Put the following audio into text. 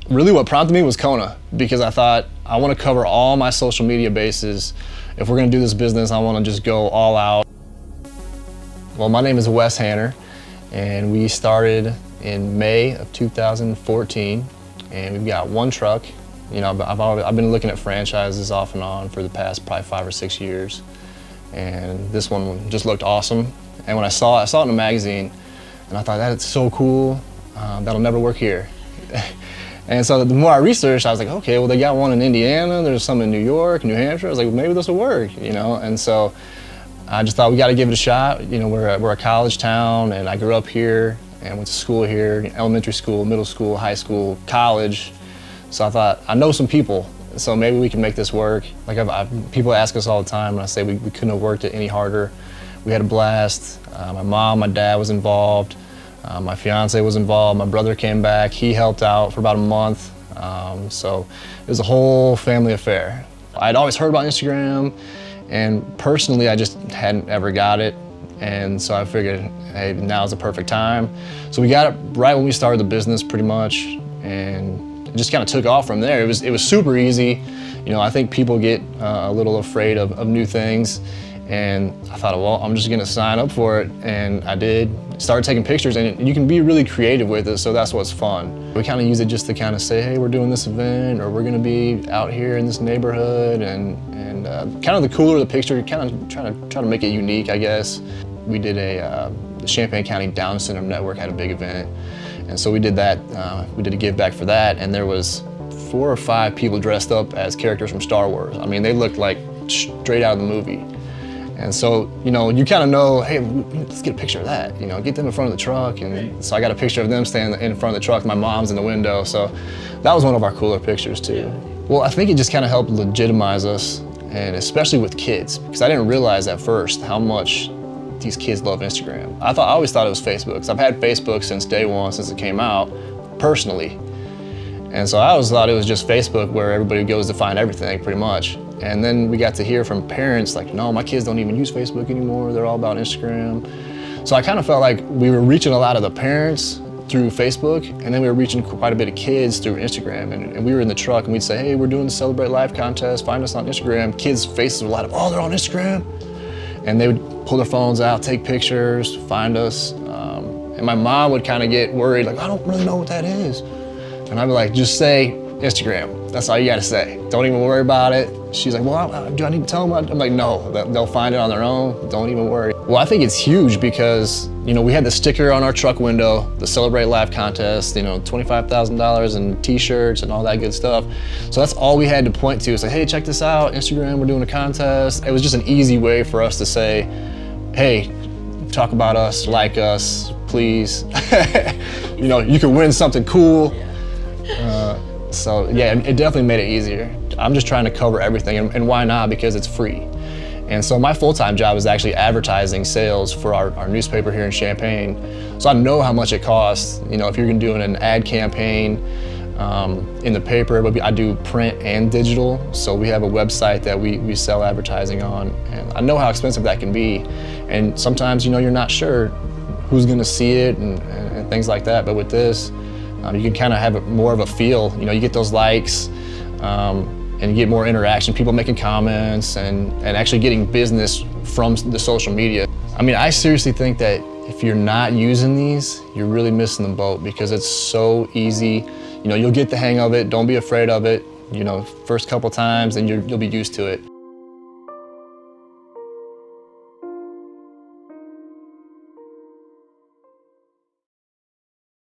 Really what prompted me was Kona, because I thought I want to cover all my social media bases. If we're going to do this business, I want to just go all out. Well, my name is Wes Hanner, and we started in May of 2014, and we've got one truck. You know, I've been looking at franchises off and on for the past probably 5 or 6 years, and this one just looked awesome. And when I saw it in a magazine, and I thought, that's so cool, that'll never work here. And so the more I researched, I was like, okay, well, they got one in Indiana, there's some in New York, New Hampshire. I was like, well, maybe this will work, you know? And so I just thought we got to give it a shot. You know, we're a college town, and I grew up here and went to school here, elementary school, middle school, high school, college. So I thought, I know some people, so maybe we can make this work. Like people ask us all the time, and I say we couldn't have worked it any harder. We had a blast. My mom, my dad was involved. My fiance was involved. My brother came back. He helped out for about a month. So it was a whole family affair. I'd always heard about Instagram, and personally, I just hadn't ever got it. And so I figured, hey, now's the perfect time. So we got it right when we started the business, pretty much, and it just kind of took off from there. It was super easy. You know, I think people get a little afraid of new things. And I thought, well, I'm just gonna sign up for it, and I did. Started taking pictures, and you can be really creative with it, so that's what's fun. We kind of use it just to kind of say, hey, we're doing this event, or we're gonna be out here in this neighborhood, and kind of the cooler the picture, kind of try to make it unique, I guess. We did the Champaign County Down Syndrome Network had a big event, and so we did that. We did a give back for that, and there was 4 or 5 people dressed up as characters from Star Wars. I mean, they looked like straight out of the movie. And so, you know, you kind of know, hey, let's get a picture of that. You know, get them in front of the truck. And so I got a picture of them standing in front of the truck. My mom's in the window. So that was one of our cooler pictures too. Well, I think it just kind of helped legitimize us, and especially with kids, because I didn't realize at first how much these kids love Instagram. I always thought it was Facebook, because I've had Facebook since day one, since it came out, personally. And so I always thought it was just Facebook where everybody goes to find everything, pretty much. And then we got to hear from parents like, no, my kids don't even use Facebook anymore. They're all about Instagram. So I kind of felt like we were reaching a lot of the parents through Facebook, and then we were reaching quite a bit of kids through Instagram. And we were in the truck, and we'd say, hey, we're doing the Celebrate Life contest. Find us on Instagram. Kids' faces were light up, oh, they're on Instagram. And they would pull their phones out, take pictures, find us. And my mom would kind of get worried, like, I don't really know what that is. And I'd be like, just say Instagram. That's all you gotta say. Don't even worry about it. She's like, well, do I need to tell them? I'm like, no, they'll find it on their own. Don't even worry. Well, I think it's huge because, you know, we had the sticker on our truck window, the Celebrate Life contest, you know, $25,000 in t-shirts and all that good stuff. So that's all we had to point to. It's like, hey, check this out, Instagram, we're doing a contest. It was just an easy way for us to say, hey, talk about us, like us, please. You know, you can win something cool. So yeah, it definitely made it easier. I'm just trying to cover everything, and why not? Because it's free. And so my full-time job is actually advertising sales for our newspaper here in Champaign. So I know how much it costs. You know, if you're doing an ad campaign in the paper, but I do print and digital. So we have a website that we sell advertising on, and I know how expensive that can be. And sometimes, you know, you're not sure who's gonna see it and things like that. But with this, you can kind of have more of a feel. You know, you get those likes, and you get more interaction, people making comments, and actually getting business from the social media. I mean, I seriously think that if you're not using these, you're really missing the boat, because it's so easy. You know, you'll get the hang of it. Don't be afraid of it. You know, first couple times, and you'll be used to it.